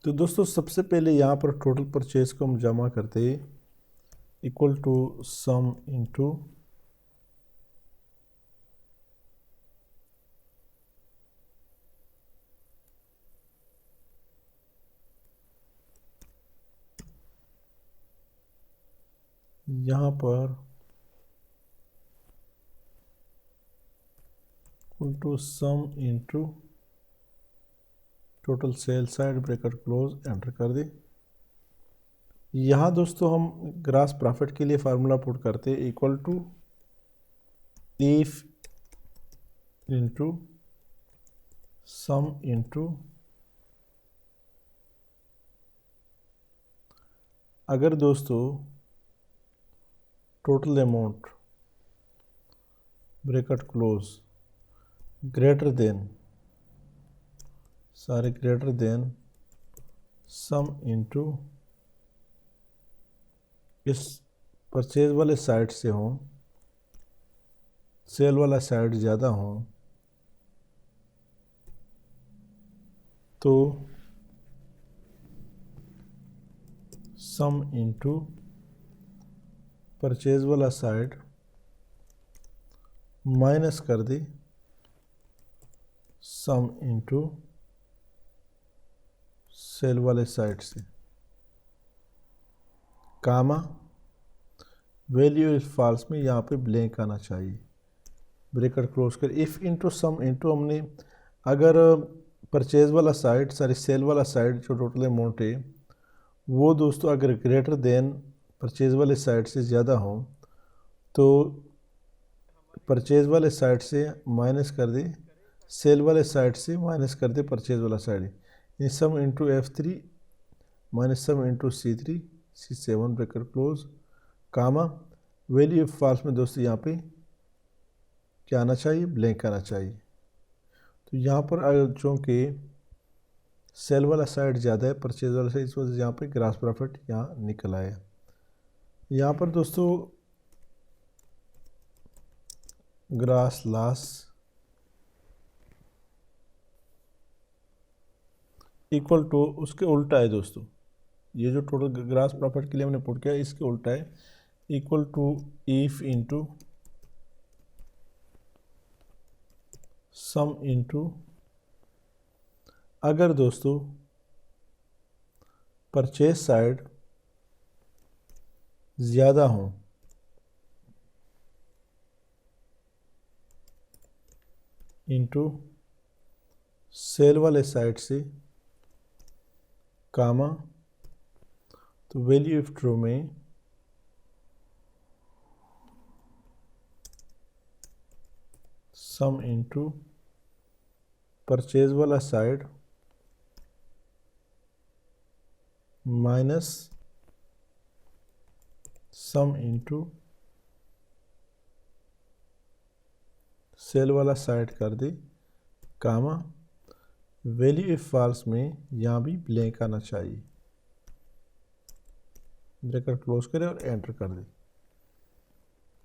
तो दोस्तों सबसे पहले यहाँ पर टोटल परचेज को हम जमा करते हैं इक्वल टू सम इनटू यहाँ पर equal to sum into total sell side bracket close enter कर दे। यहाँ दोस्तों हम ग्रास प्रॉफिट के लिए फार्मूला पुट करते हैं equal to if into sum into अगर दोस्तों total amount bracket close greater than सारे ग्रेटर देन सम इनटू इस परचेज वाले साइड से हो सेल वाला साइड ज़्यादा हो तो सम इनटू परचेज वाला साइड माइनस कर दे सम इनटू सेल वाले साइड से कामा वैल्यू इज फॉल्स में यहाँ पे ब्लैंक आना चाहिए ब्रैकेट क्लोज कर। इफ़ इनटू सम इनटू हमने अगर परचेज वाला साइड सॉरी सेल वाला साइड जो टोटल अमाउंट है वो दोस्तों अगर ग्रेटर देन परचेज वाले साइड से ज़्यादा हो तो परचेज वाले साइड से माइनस कर दे सेल वाले साइड से माइनस कर दे परचेज वाला साइड इन sum into F3 minus sum into C3 C7 bracket close comma value false में दोस्तों यहाँ पे क्या आना चाहिए ब्लैंक आना चाहिए। तो यहाँ पर अगर चूँकि सेल वाला साइड ज़्यादा है परचेज वाला साइड इस वजह से यहाँ पे ग्रास प्रॉफिट यहाँ निकल आया। यहाँ पर दोस्तों ग्रास लॉस इक्वल टू उसके उल्टा है दोस्तों ये जो टोटल ग्रास प्रॉफिट के लिए हमने पुट किया इसके उल्टा है equal to if into sum into अगर दोस्तों परचेज साइड ज़्यादा हो इनटू सेल वाले साइड से कामा तो वैल्यू इफ ट्रू में सम इनटू परचेज वाला side minus sum into sell वाला साइड कर दे कामा वैल्यू इफ फॉल्स में यहाँ भी ब्लैंक आना चाहिए ब्रैकेट क्लोज करें और एंटर कर दें।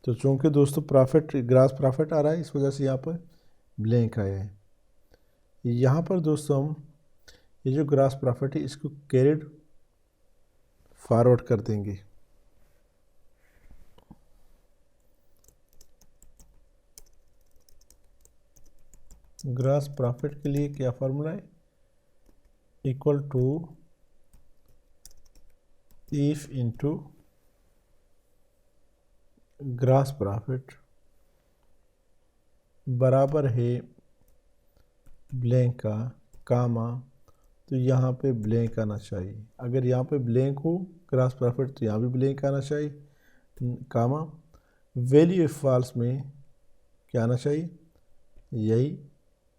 तो चूंकि दोस्तों प्रॉफिट ग्रास प्रॉफिट आ रहा है इस वजह से यहाँ पर ब्लैंक आया है। यहाँ पर दोस्तों हम ये जो ग्रास प्रॉफिट है इसको कैरिड फॉरवर्ड कर देंगे ग्रास प्रॉफिट के लिए क्या फार्मूला है equal to if into gross profit बराबर है ब्लैंक का कामा तो यहाँ पे ब्लैंक आना चाहिए अगर यहाँ पे ब्लैंक हो ग्रास प्रॉफिट तो यहाँ भी ब्लैंक आना चाहिए कामा वैल्यू इफ फॉल्स में क्या आना चाहिए यही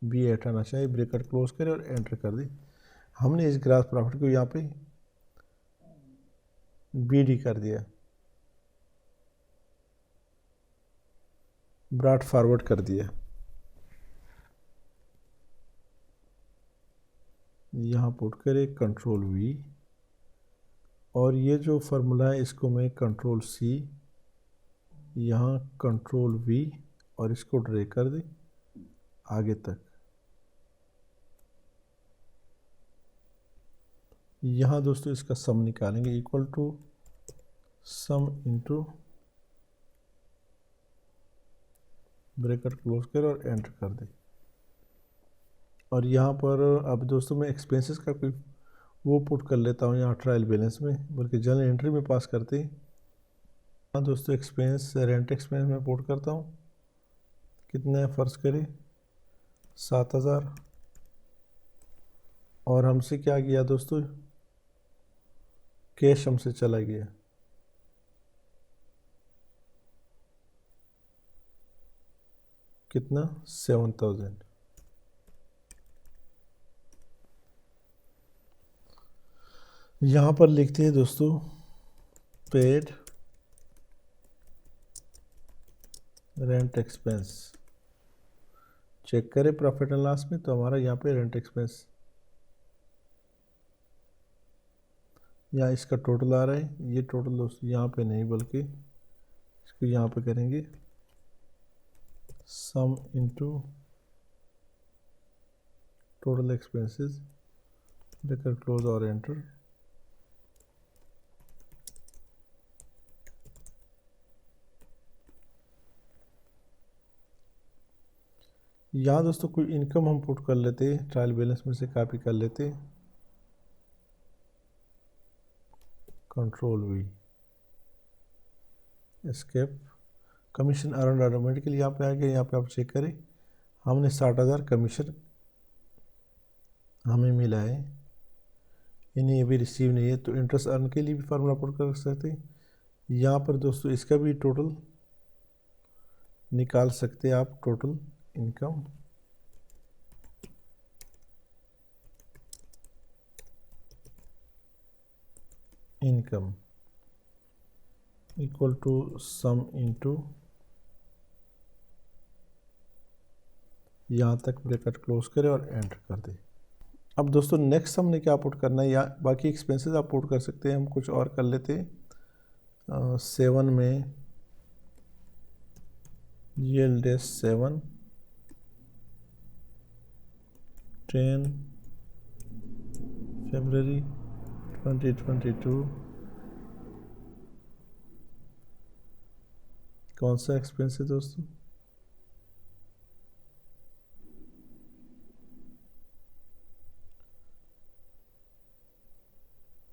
B8 आना चाहिए ब्रैकेट क्लोज करें और एंटर कर दें। हमने इस ग्रास प्रॉफिट को यहाँ पे BD कर दिया ब्रॉट फॉरवर्ड कर दिया। यहाँ पुट करें कंट्रोल V और ये जो फार्मूला है इसको मैं कंट्रोल C यहाँ कंट्रोल V और इसको ड्रैग कर दें आगे तक। यहाँ दोस्तों इसका सम निकालेंगे, equal to sum into bracket close कर और एंटर कर दे। और यहाँ पर अब दोस्तों मैं एक्सपेंसेस का कोई वो पुट कर लेता हूँ यहाँ ट्रायल बैलेंस में, बल्कि जनरल एंट्री में पास करते ही। हाँ दोस्तों, एक्सपेंस रेंट एक्सपेंस में पुट करता हूँ, कितने फ़र्ज करें 7,000। और हमसे क्या गया दोस्तों, कैश हमसे चला गया, कितना 7,000। यहाँ पर लिखते हैं दोस्तों पेड रेंट एक्सपेंस। चेक करें प्रॉफिट एंड लॉस में, तो हमारा यहाँ पे रेंट एक्सपेंस यहाँ इसका टोटल आ रहा है। ये टोटल दोस्तों यहाँ पे नहीं, बल्कि इसको यहाँ पे करेंगे सम इनटू टोटल एक्सपेंसेस, लेकर क्लोज और एंटर। यहाँ दोस्तों कोई इनकम हम पुट कर लेते, ट्रायल बैलेंस में से कॉपी कर लेते, control we, escape. Commission earn automatically यहाँ पे आ गया। यहाँ पे आप चेक करें, हमने 60,000 कमीशन हमें मिला है, इन्हें ये भी रिसीव नहीं है। तो इंटरेस्ट अर्न के लिए भी फार्मूला पुट कर सकते हैं। यहाँ पर दोस्तों इसका भी टोटल निकाल सकते हैं आप, total income equal to sum into, यहाँ तक ब्रैकेट क्लोज करें और एंटर कर दें। अब दोस्तों नेक्स्ट हमने क्या पुट करना है, या बाकी एक्सपेंसेस आप पुट कर सकते हैं, हम कुछ और कर लेते हैं। 7 में yield is 7, 10 February 2022। कौन सा एक्सपेंस है दोस्तों,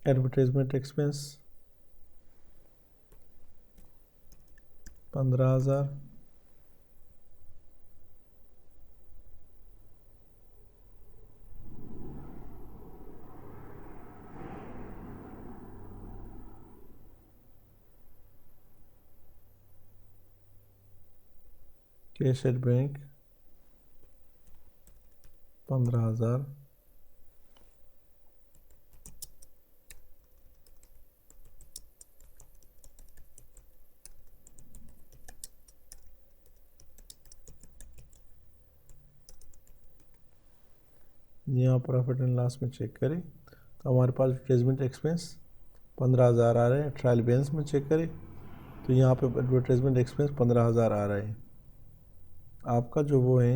advertisement expense 15,000। Cash at bank 15,000। यहाँ प्रॉफिट एंड लॉस में चेक करें तो हमारे पास एडवर्टाइजमेंट एक्सपेंस 15,000 आ रहे हैं। ट्रायल बैलेंस में चेक करें तो यहाँ पे एडवर्टाइजमेंट एक्सपेंस 15,000 आ रहे हैं। आपका जो वो है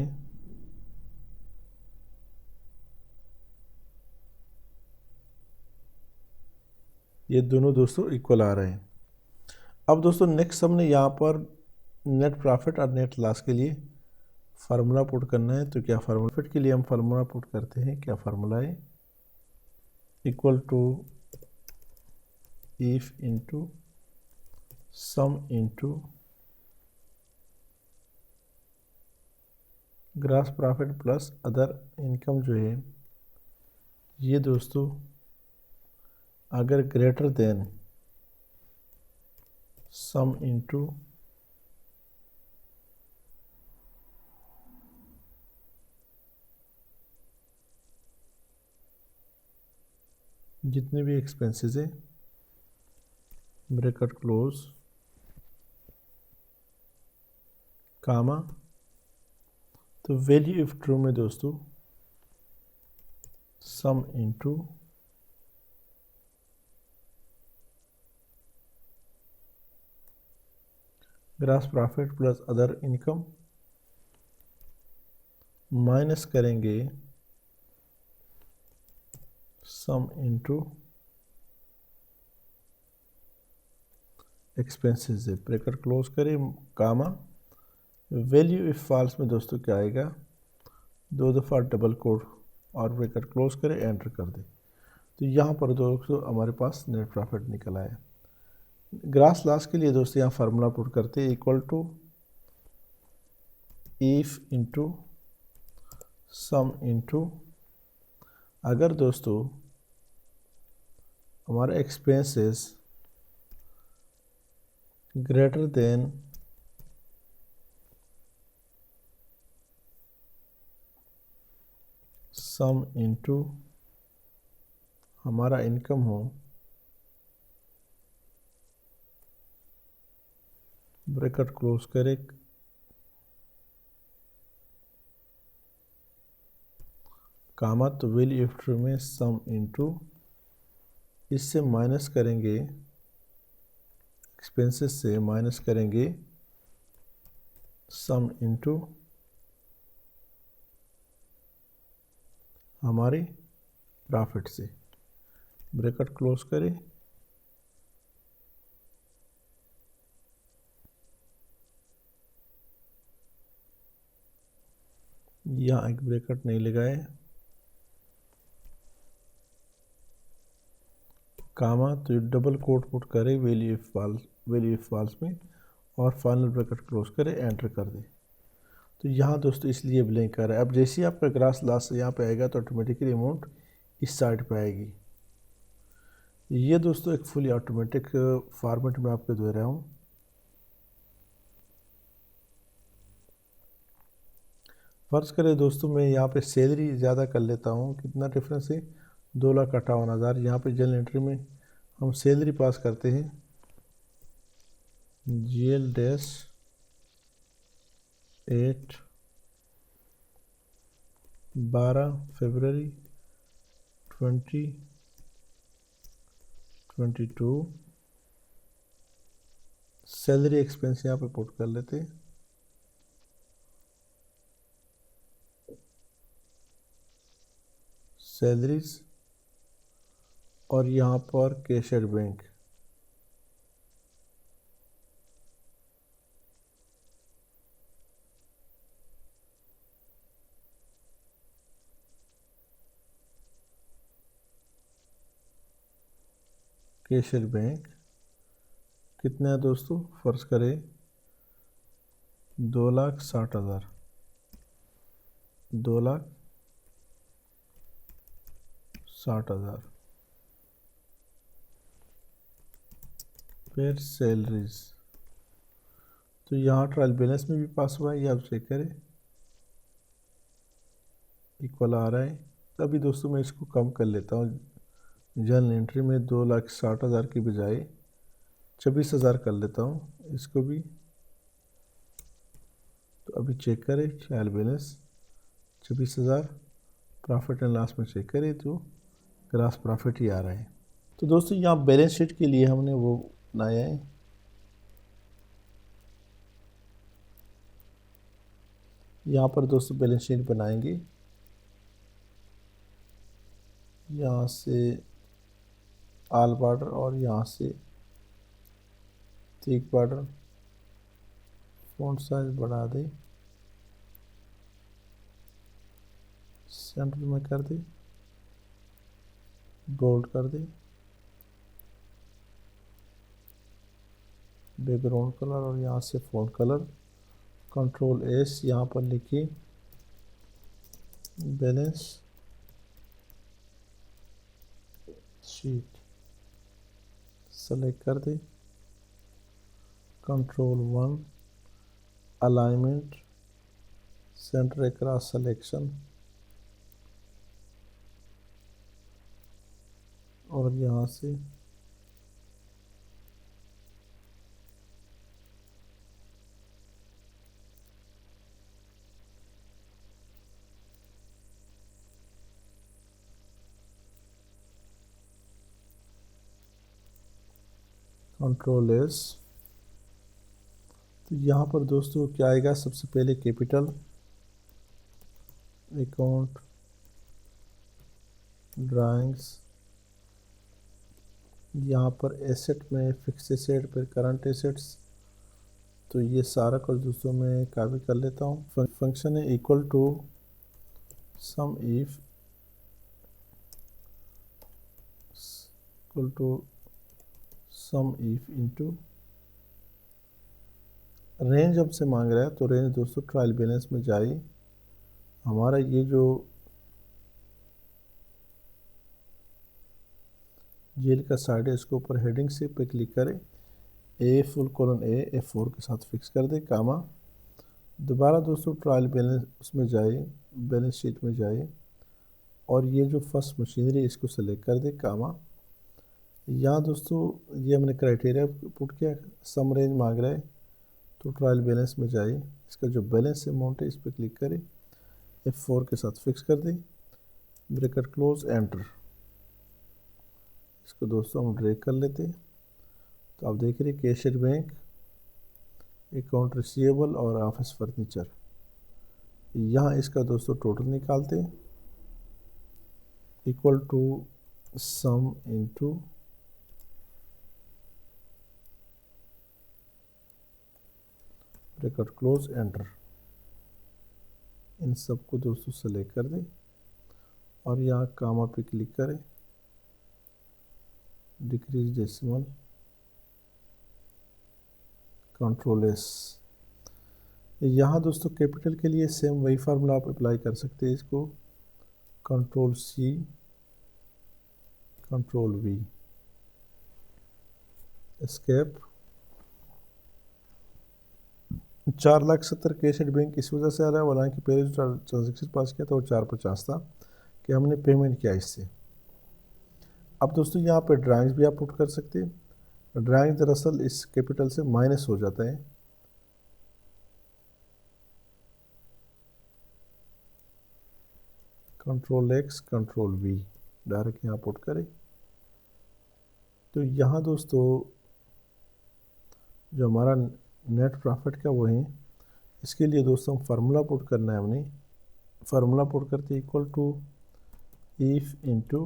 ये दोनों दोस्तों इक्वल आ रहे हैं। अब दोस्तों नेक्स्ट हमने यहाँ पर नेट प्रॉफिट और नेट लॉस के लिए फार्मूला पुट करना है। तो क्या फार्मूला, प्रॉफिट के लिए हम फार्मूला पुट करते हैं, क्या फार्मूला है, equal to if into sum into gross profit plus other income जो है ये दोस्तों अगर ग्रेटर देन सम इंटू जितने भी एक्सपेंसेस है ब्रैकेट क्लोज कामा। तो वैल्यू इफ ट्रू में दोस्तों sum into gross profit plus other income minus करेंगे सम इंटू एक्सपेंसेस है, ब्रैकेट क्लोज करें, कामा, वैल्यू इफ फॉल्स में दोस्तों क्या आएगा, 2 दफ़ा डबल कोट और ब्रैकेट क्लोज करें, एंटर कर दें। तो यहाँ पर दोस्तों हमारे पास नेट प्रॉफिट निकल आया। ग्रास लॉस के लिए दोस्तों यहाँ फार्मूला पुट करते हैं, equal to if into sum into, अगर दोस्तों हमारा expenses greater than sum into हमारा इनकम हो, ब्रैकेट क्लोज करें, कामा, तो वैल्यू आफ्टर में सम इंटू, इससे माइनस करेंगे, एक्सपेंसेस से माइनस करेंगे सम इंटू हमारी प्रॉफिट से, ब्रैकेट क्लोज करें, यहाँ एक ब्रैकेट नहीं लगाए, कामा, तो डबल कोट पुट करें वैल्यू इफ फॉल्स में और फाइनल ब्रैकेट क्लोज करें, एंटर कर दें। तो यहाँ दोस्तों इसलिए ब्लैंक कर रहा है। अब जैसे ही आपका ग्रास लॉस यहाँ पे आएगा तो ऑटोमेटिकली अमाउंट इस साइड पे आएगी। ये दोस्तों एक फुली ऑटोमेटिक फॉर्मेट में आपको दे रहा हूँ। फ़र्ज़ करें दोस्तों मैं यहाँ पे सैलरी ज़्यादा कर लेता हूँ, कितना डिफरेंस है, 2,58,000। यहाँ पे जनरल एंट्री में हम सैलरी पास करते हैं, GL डैश 8 12 फरवरी 2022। सैलरी एक्सपेंस यहाँ पे पुट कर लेते हैं, सैलरीज, और यहाँ पर कैशियर बैंक, कैशियर बैंक कितना है दोस्तों, फ़र्ज़ करें 2,60,000, 2,60,000। फिर सैलरीज, तो यहाँ ट्रायल बैलेंस में भी पास हुआ है, ये आप चेक करें, इक्वल आ रहा है। तभी दोस्तों मैं इसको कम कर लेता हूँ, जनरल एंट्री में 2,60,000 की बजाय 26,000 कर लेता हूँ इसको भी। तो अभी चेक करें trial balance 26,000, profit and loss में चेक करें तो ग्रास प्रॉफिट ही आ रहा है। तो दोस्तों यहाँ बैलेंस शीट के लिए हमने वो बनाया है, यहाँ पर दोस्तों बैलेंस शीट बनाएंगे, यहाँ से ऑल बॉर्डर और यहाँ से थिक बॉर्डर, फ़ॉन्ट साइज बढ़ा दें, सेंटर में कर दें, बोल्ड कर दें, बैकग्राउंड कलर और यहाँ से फ़ॉन्ट कलर, कंट्रोल S, यहाँ पर लिखिए बैलेंस शीट, सेलेक्ट कर दें, control 1, alignment, centre across selection, और यहाँ से कंट्रोल S। तो यहाँ पर दोस्तों क्या आएगा, सबसे पहले कैपिटल अकाउंट, ड्राइंग्स, यहाँ पर एसेट में फिक्स एसेट पर करंट एसेट्स, तो ये सारा कुछ दोस्तों मैं कॉपी कर लेता हूँ। फंक्शन है equal to sum if equal to sum if into range हमसे मांग रहा है, तो रेंज दोस्तों ट्रायल बैलेंस में जाए। हमारा ये जो जेल का साइड है इसके ऊपर हेडिंग से पे क्लिक करें, a full colon A F4 के साथ फिक्स कर दे, कामा। दोबारा दोस्तों ट्रायल बैलेंस उसमें जाए, बैलेंस शीट में जाए और ये जो फर्स्ट मशीनरी इसको सेलेक्ट कर दे, कामा। यहाँ दोस्तों ये हमने क्राइटेरिया पुट किया, सम रेंज मांग रहा है, तो ट्रायल बैलेंस में जाए, इसका जो बैलेंस अमाउंट है इस पर क्लिक करें, F4 के साथ फिक्स कर दें, ब्रैकेट क्लोज, एंटर। इसको दोस्तों हम ड्रैग कर लेते हैं। तो आप देख रहे हैं कैशियर बैंक, अकाउंट रिसीवेबल और ऑफिस फर्नीचर। यहाँ इसका दोस्तों टोटल निकालते हैं, equal to sum into bracket close, enter. इन सबको दोस्तों सेलेक्ट कर दें और यहाँ कामा पे क्लिक करें, डिक्रीज डेसिमल, कंट्रोल एस। यहाँ दोस्तों कैपिटल के लिए सेम वही फार्मूला आप अप्लाई कर सकते हैं, इसको control C, control V, escape. 4,70,000 cash at bank इस वजह से आ रहा है, हालांकि पहले जो ट्रांजेक्शन पास किया था वो 450 था कि हमने पेमेंट किया इससे। अब दोस्तों यहाँ पे ड्राइंग्स भी आप पुट कर सकते हैं। ड्राइंग दरअसल इस कैपिटल से माइनस हो जाता है, control X, control V, direct यहाँ पुट करें। तो यहाँ दोस्तों जो हमारा नेट प्रॉफिट का वो है, इसके लिए दोस्तों फार्मूला पुट करना है हमने। फार्मूला पुट करते equal to if into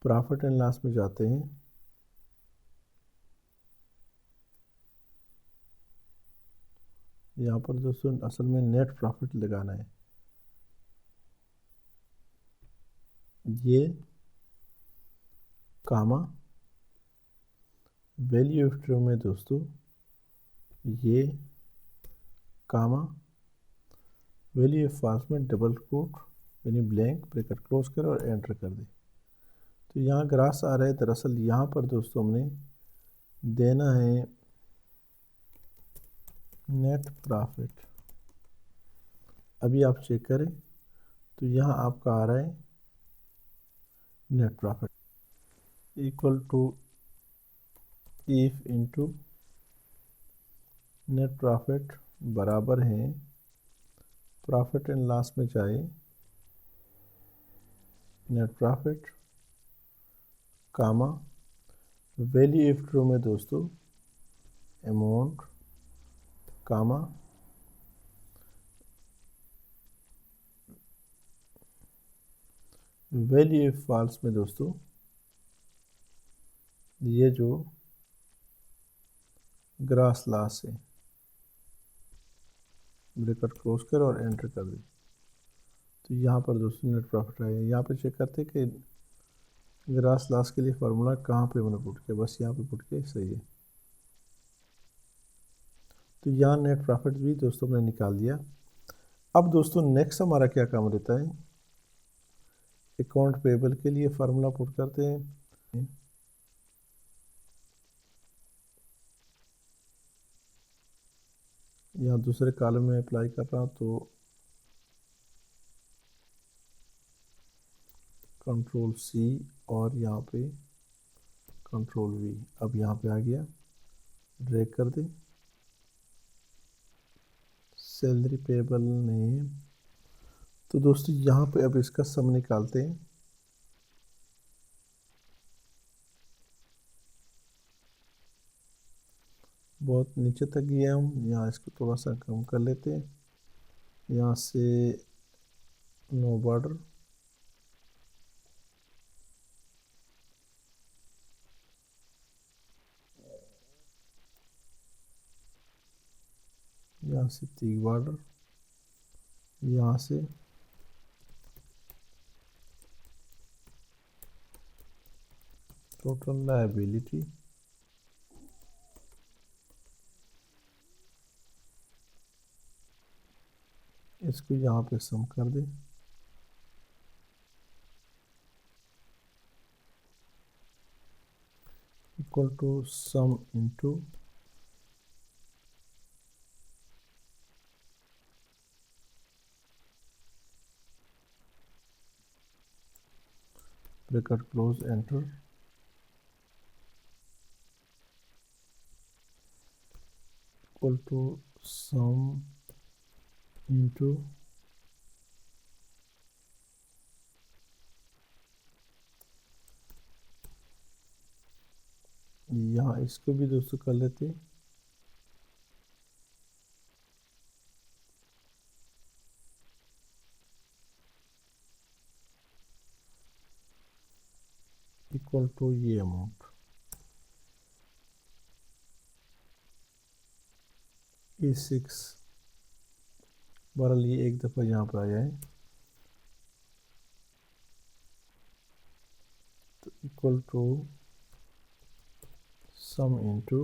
profit and loss में जाते हैं, यहाँ पर दोस्तों असल में नेट प्रॉफिट लगाना है। ये कामा वैल्यू ऑफ ट्रू में दोस्तों ये कामा वैल्यू ऑफ फॉल्स में डबल कोट यानी ब्लैंक, ब्रैकेट क्लोज करें और एंटर कर दें। तो यहाँ ग्रास आ रहा है, दरअसल यहाँ पर दोस्तों हमने देना है नेट प्रॉफिट। अभी आप चेक करें तो यहाँ आपका आ रहा है net profit equal to if into net profit बराबर है, प्रॉफिट एंड लॉस में जाए, net profit comma value of true में दोस्तों amount comma value of false में दोस्तों ये जो ग्रास लॉस है, ब्रैकेट क्लोज कर और एंटर कर दें। तो यहाँ पर दोस्तों नेट प्रॉफिट आएगा। यहाँ पे चेक करते हैं कि ग्रास लॉस के लिए फार्मूला कहाँ पे मैंने पुट किया, बस यहाँ पे पुट किया, सही है। तो यहाँ नेट प्रॉफिट भी दोस्तों मैंने निकाल दिया। अब दोस्तों नेक्स्ट हमारा क्या काम रहता है, अकाउंट पेबल के लिए फार्मूला पुट करते हैं। यहाँ दूसरे कॉलम में अप्लाई कर रहा हूँ, तो कंट्रोल C और यहाँ पे कंट्रोल V। अब यहाँ पे आ गया, ड्रैग कर दे, सैलरी पेबल नहीं। तो दोस्तों यहाँ पे अब इसका सम निकालते हैं। बहुत नीचे तक गया हम, यहाँ इसको थोड़ा सा कम कर लेते हैं, यहाँ से नो बॉर्डर, यहाँ से तीन बॉर्डर, यहाँ से टोटल लायबिलिटी, इसको यहाँ पे सम कर दे, equal to sum into bracket close enter, equal to sum into यहाँ इसको भी दोस्तों कर लेते, इक्वल टू ये अमाउंट E6, बहरहाल ये एक दफ़ा यहाँ पर आया है, तो equal to sum into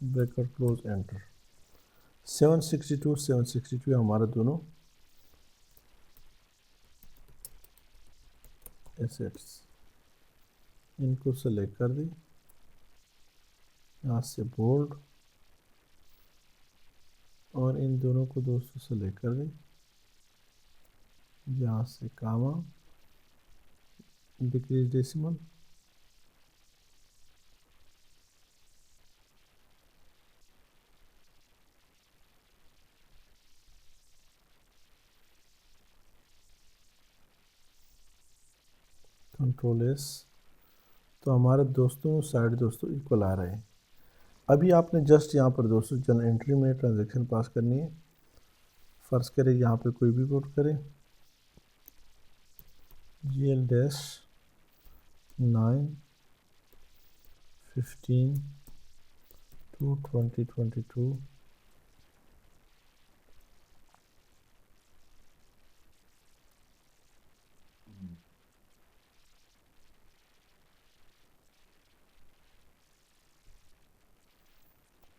bracket close enter. 762 हमारे दोनों एसेट्स, इनको सेलेक्ट कर दी, यहाँ से बोल्ड, और इन दोनों को दोस्तों सेलेक्ट कर दी, यहाँ से कामा, डिक्रीज डेसिमल, कंट्रोल एस। तो हमारे दोस्तों साइड दोस्तों इक्वल आ रहे हैं। अभी आपने जस्ट यहाँ पर दोस्तों जनरल एंट्री में ट्रांजैक्शन पास करनी है। फर्ज करें यहाँ पे कोई भी कोड करें, GL-9/15/2022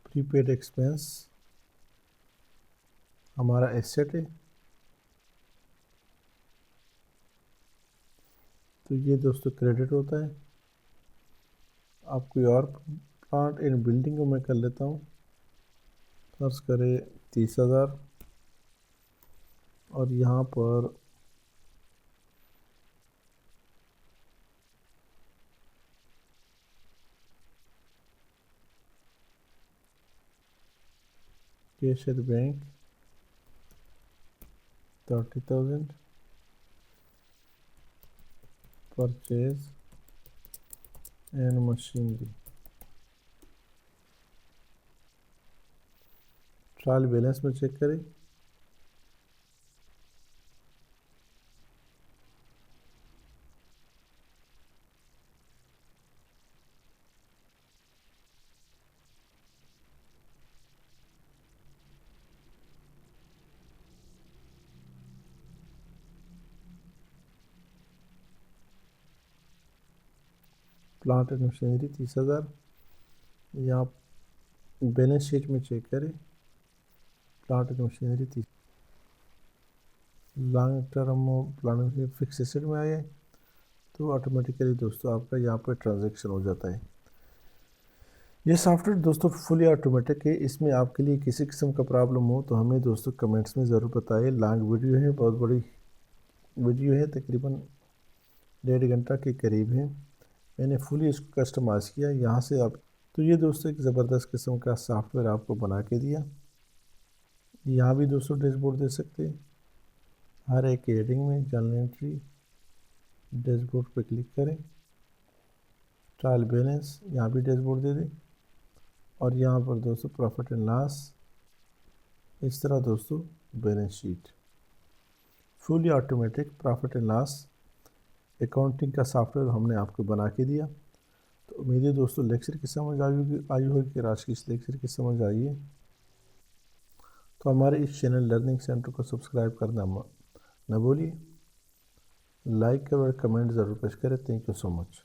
प्रीपेड एक्सपेंस हमारा एसेट है, तो ये दोस्तों क्रेडिट होता है। आप कोई और प्लांट इन बिल्डिंग को मैं कर लेता हूँ, फर्ज करें 30,000, और यहाँ पर cash at bank 30,000, purchase and machinery. Trial balance में चेक करें, प्लांट एंड मशीनरी 30,000। यहाँ बैलेंस शीट में चेक करें, plant and machinery 30, long term plan fix asset में आया है, तो ऑटोमेटिकली दोस्तों आपका यहाँ पर ट्रांजैक्शन हो जाता है। ये सॉफ्टवेयर दोस्तों फुली ऑटोमेटिक है। इसमें आपके लिए किसी किस्म का प्रॉब्लम हो तो हमें दोस्तों कमेंट्स में ज़रूर बताइए। लॉन्ग वीडियो है, बहुत बड़ी वीडियो है, तकरीबन 1.5 घंटा के करीब है। मैंने फुली इसको कस्टमाइज़ किया यहाँ से आप। तो ये दोस्तों एक ज़बरदस्त किस्म का सॉफ्टवेयर आपको बना के दिया। यहाँ भी दोस्तों डैशबोर्ड दे सकते हैं, हर एक हेडिंग में जनरल एंट्री डैशबोर्ड पर क्लिक करें, ट्रायल बैलेंस यहाँ भी डैशबोर्ड दे दें, और यहाँ पर दोस्तों प्रॉफिट एंड लॉस, इस तरह दोस्तों balance sheet. Fully automatic profit and loss accounting का सॉफ्टवेयर हमने आपको बना के दिया। तो उम्मीद है दोस्तों लेक्चर की समझ आई होगी कि आज की इस लेक्चर की समझ आई है। तो हमारे इस चैनल लर्निंग सेंटर को सब्सक्राइब करना न भूलिए। लाइक और कमेंट ज़रूर पेश करें। Thank you so much.